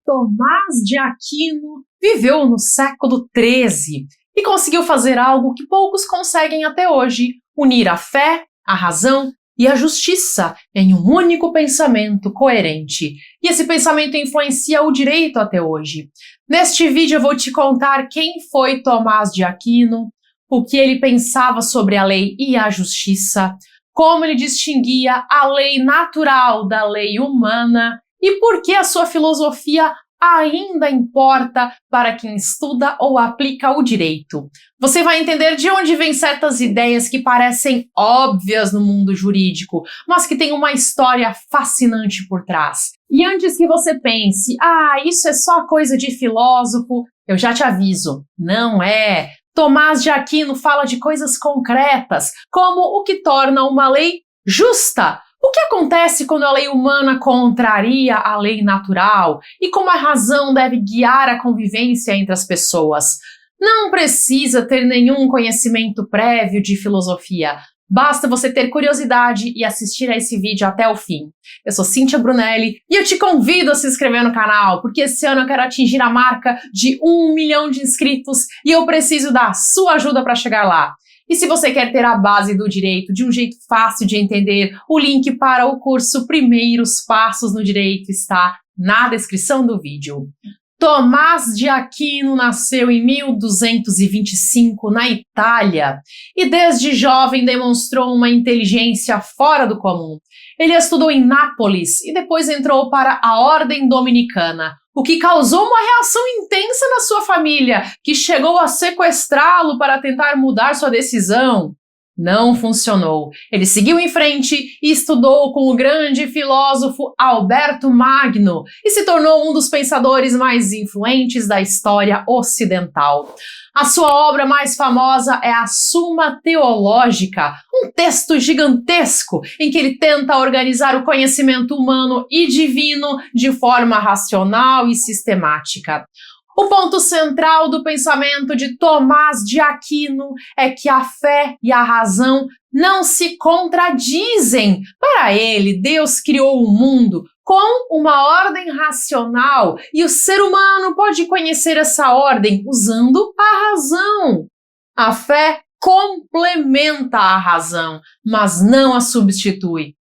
Tomás de Aquino viveu no século XIII e conseguiu fazer algo que poucos conseguem até hoje: unir a fé, a razão e a justiça em um único pensamento coerente. E esse pensamento influencia o direito até hoje. Neste vídeo eu vou te contar quem foi Tomás de Aquino, o que ele pensava sobre a lei e a justiça, como ele distinguia a lei natural da lei humana e por que a sua filosofia ainda importa para quem estuda ou aplica o direito. Você vai entender de onde vêm certas ideias que parecem óbvias no mundo jurídico, mas que têm uma história fascinante por trás. E antes que você pense, isso é só coisa de filósofo, eu já te aviso, não é. Tomás de Aquino fala de coisas concretas, como o que torna uma lei justa. O que acontece quando a lei humana contraria a lei natural e como a razão deve guiar a convivência entre as pessoas? Não precisa ter nenhum conhecimento prévio de filosofia. Basta você ter curiosidade e assistir a esse vídeo até o fim. Eu sou Cíntia Brunelli e eu te convido a se inscrever no canal, porque esse ano eu quero atingir a marca de 1 milhão de inscritos e eu preciso da sua ajuda para chegar lá. E se você quer ter a base do direito de um jeito fácil de entender, o link para o curso Primeiros Passos no Direito está na descrição do vídeo. Tomás de Aquino nasceu em 1225 na Itália e desde jovem demonstrou uma inteligência fora do comum. Ele estudou em Nápoles e depois entrou para a Ordem Dominicana, o que causou uma reação intensa na sua família, que chegou a sequestrá-lo para tentar mudar sua decisão. Não funcionou. Ele seguiu em frente e estudou com o grande filósofo Alberto Magno e se tornou um dos pensadores mais influentes da história ocidental. A sua obra mais famosa é a Suma Teológica, um texto gigantesco em que ele tenta organizar o conhecimento humano e divino de forma racional e sistemática. O ponto central do pensamento de Tomás de Aquino é que a fé e a razão não se contradizem. Para ele, Deus criou o mundo com uma ordem racional e o ser humano pode conhecer essa ordem usando a razão. A fé complementa a razão, mas não a substitui.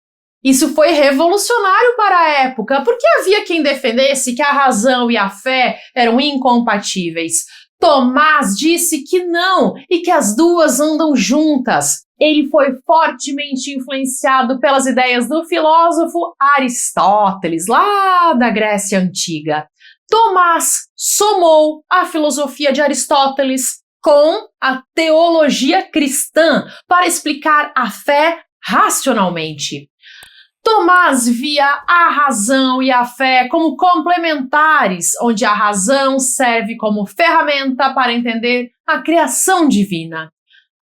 Isso foi revolucionário para a época, porque havia quem defendesse que a razão e a fé eram incompatíveis. Tomás disse que não e que as duas andam juntas. Ele foi fortemente influenciado pelas ideias do filósofo Aristóteles, lá da Grécia Antiga. Tomás somou a filosofia de Aristóteles com a teologia cristã para explicar a fé racionalmente. Tomás via a razão e a fé como complementares, onde a razão serve como ferramenta para entender a criação divina.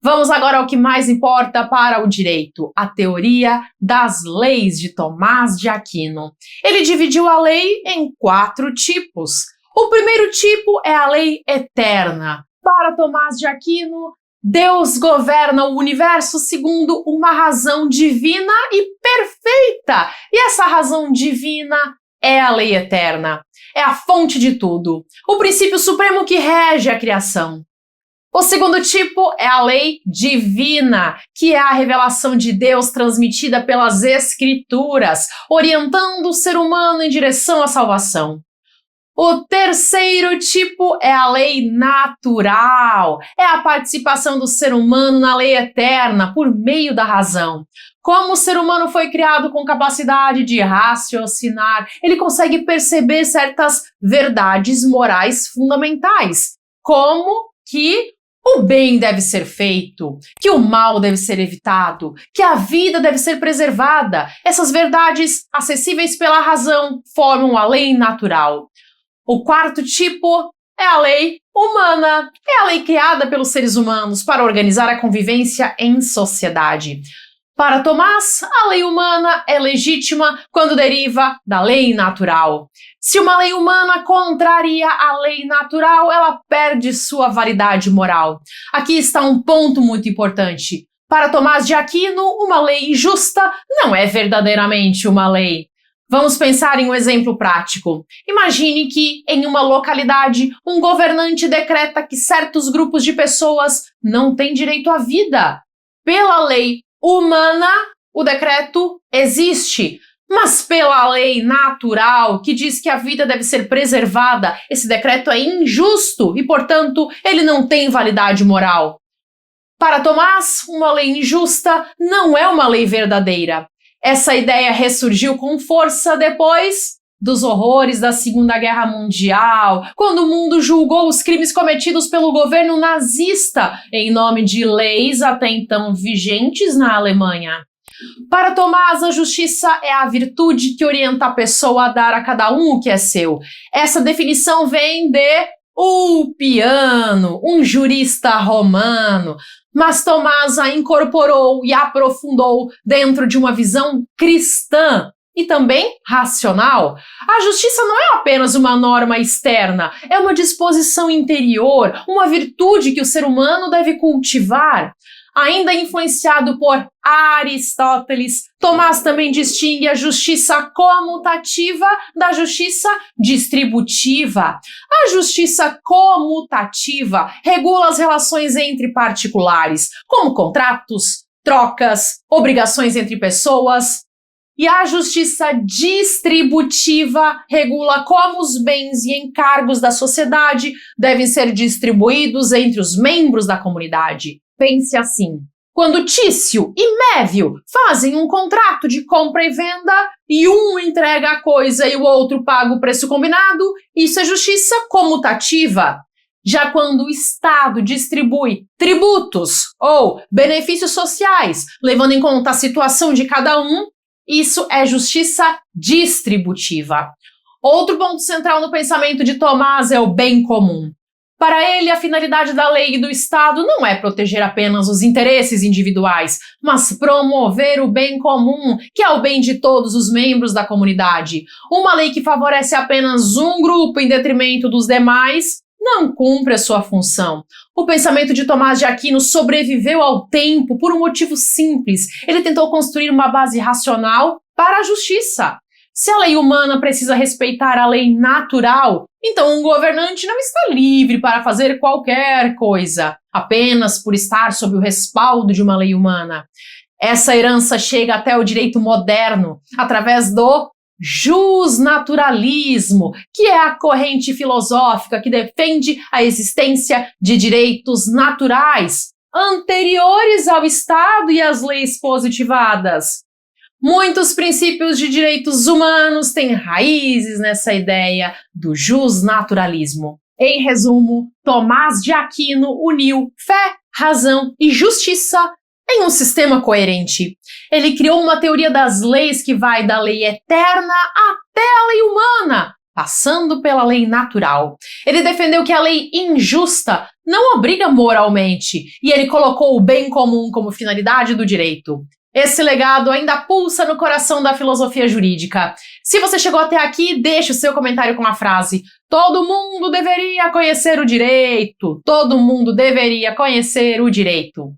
Vamos agora ao que mais importa para o direito, a teoria das leis de Tomás de Aquino. Ele dividiu a lei em 4 tipos. O primeiro tipo é a lei eterna. Para Tomás de Aquino, Deus governa o universo segundo uma razão divina e perfeita. E essa razão divina é a lei eterna. É a fonte de tudo. O princípio supremo que rege a criação. O segundo tipo é a lei divina, que é a revelação de Deus transmitida pelas Escrituras, orientando o ser humano em direção à salvação. O terceiro tipo é a lei natural, é a participação do ser humano na lei eterna por meio da razão. Como o ser humano foi criado com capacidade de raciocinar, ele consegue perceber certas verdades morais fundamentais, como que o bem deve ser feito, que o mal deve ser evitado, que a vida deve ser preservada. Essas verdades, acessíveis pela razão, formam a lei natural. O quarto tipo é a lei humana. É a lei criada pelos seres humanos para organizar a convivência em sociedade. Para Tomás, a lei humana é legítima quando deriva da lei natural. Se uma lei humana contraria a lei natural, ela perde sua validade moral. Aqui está um ponto muito importante. Para Tomás de Aquino, uma lei injusta não é verdadeiramente uma lei. Vamos pensar em um exemplo prático. Imagine que, em uma localidade, um governante decreta que certos grupos de pessoas não têm direito à vida. Pela lei humana, o decreto existe. Mas pela lei natural, que diz que a vida deve ser preservada, esse decreto é injusto e, portanto, ele não tem validade moral. Para Tomás, uma lei injusta não é uma lei verdadeira. Essa ideia ressurgiu com força depois dos horrores da Segunda Guerra Mundial, quando o mundo julgou os crimes cometidos pelo governo nazista em nome de leis até então vigentes na Alemanha. Para Tomás, a justiça é a virtude que orienta a pessoa a dar a cada um o que é seu. Essa definição vem de Ulpiano, um jurista romano, mas Tomás a incorporou e aprofundou dentro de uma visão cristã e também racional. A justiça não é apenas uma norma externa, é uma disposição interior, uma virtude que o ser humano deve cultivar. Ainda influenciado por Aristóteles, Tomás também distingue a justiça comutativa da justiça distributiva. A justiça comutativa regula as relações entre particulares, como contratos, trocas, obrigações entre pessoas. E a justiça distributiva regula como os bens e encargos da sociedade devem ser distribuídos entre os membros da comunidade. Pense assim: quando Tício e Mévio fazem um contrato de compra e venda e um entrega a coisa e o outro paga o preço combinado, isso é justiça comutativa. Já quando o Estado distribui tributos ou benefícios sociais, levando em conta a situação de cada um, isso é justiça distributiva. Outro ponto central no pensamento de Tomás é o bem comum. Para ele, a finalidade da lei e do Estado não é proteger apenas os interesses individuais, mas promover o bem comum, que é o bem de todos os membros da comunidade. Uma lei que favorece apenas um grupo em detrimento dos demais não cumpre a sua função. O pensamento de Tomás de Aquino sobreviveu ao tempo por um motivo simples. Ele tentou construir uma base racional para a justiça. Se a lei humana precisa respeitar a lei natural, então um governante não está livre para fazer qualquer coisa, apenas por estar sob o respaldo de uma lei humana. Essa herança chega até o direito moderno, através do justnaturalismo, que é a corrente filosófica que defende a existência de direitos naturais, anteriores ao Estado e às leis positivadas. Muitos princípios de direitos humanos têm raízes nessa ideia do justnaturalismo. Em resumo, Tomás de Aquino uniu fé, razão e justiça em um sistema coerente. Ele criou uma teoria das leis que vai da lei eterna até a lei humana, passando pela lei natural. Ele defendeu que a lei injusta não obriga moralmente, e ele colocou o bem comum como finalidade do direito. Esse legado ainda pulsa no coração da filosofia jurídica. Se você chegou até aqui, deixe o seu comentário com a frase: todo mundo deveria conhecer o direito. Todo mundo deveria conhecer o direito.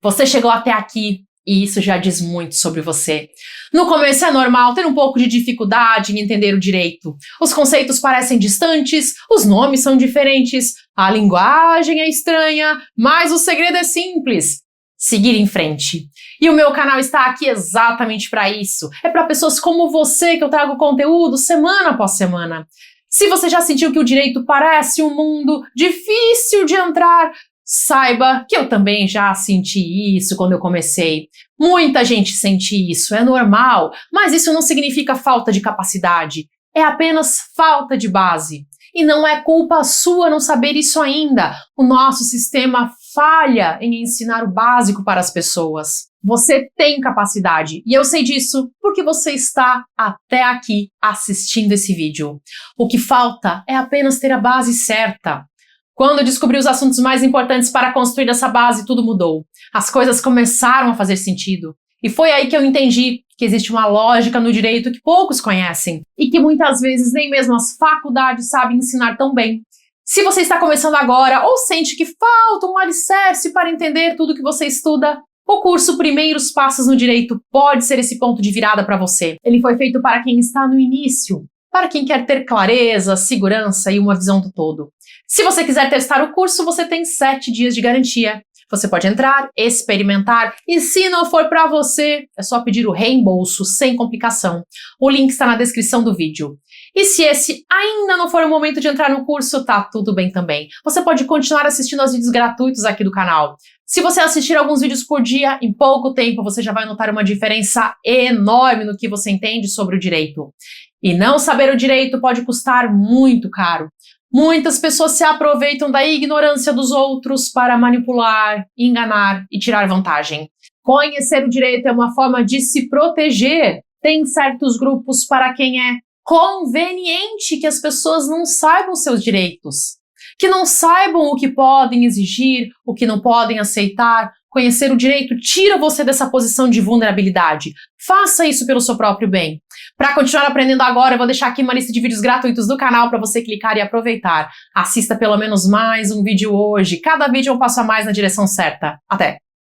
Você chegou até aqui e isso já diz muito sobre você. No começo é normal ter um pouco de dificuldade em entender o direito. Os conceitos parecem distantes, os nomes são diferentes, a linguagem é estranha, mas o segredo é simples: seguir em frente. E o meu canal está aqui exatamente para isso. É para pessoas como você que eu trago conteúdo semana após semana. Se você já sentiu que o direito parece um mundo difícil de entrar, saiba que eu também já senti isso quando eu comecei. Muita gente sente isso, é normal, mas isso não significa falta de capacidade. É apenas falta de base. E não é culpa sua não saber isso ainda. O nosso sistema falha em ensinar o básico para as pessoas. Você tem capacidade, e eu sei disso porque você está até aqui assistindo esse vídeo. O que falta é apenas ter a base certa. Quando eu descobri os assuntos mais importantes para construir essa base, tudo mudou. As coisas começaram a fazer sentido. E foi aí que eu entendi que existe uma lógica no direito que poucos conhecem e que muitas vezes nem mesmo as faculdades sabem ensinar tão bem. Se você está começando agora ou sente que falta um alicerce para entender tudo que você estuda, O curso Primeiros Passos no Direito pode ser esse ponto de virada para você. Ele foi feito para quem está no início, para quem quer ter clareza, segurança e uma visão do todo. Se você quiser testar o curso, você tem 7 dias de garantia. Você pode entrar, experimentar e se não for para você, é só pedir o reembolso sem complicação. O link está na descrição do vídeo. E se esse ainda não for o momento de entrar no curso, tá tudo bem também. Você pode continuar assistindo aos vídeos gratuitos aqui do canal. Se você assistir alguns vídeos por dia, em pouco tempo você já vai notar uma diferença enorme no que você entende sobre o direito. E não saber o direito pode custar muito caro. Muitas pessoas se aproveitam da ignorância dos outros para manipular, enganar e tirar vantagem. Conhecer o direito é uma forma de se proteger. Tem certos grupos para quem é conveniente que as pessoas não saibam seus direitos, que não saibam o que podem exigir, o que não podem aceitar. Conhecer o direito tira você dessa posição de vulnerabilidade. Faça isso pelo seu próprio bem. Para continuar aprendendo agora, eu vou deixar aqui uma lista de vídeos gratuitos do canal para você clicar e aproveitar. Assista pelo menos mais um vídeo hoje. Cada vídeo é um passo a mais na direção certa. Até!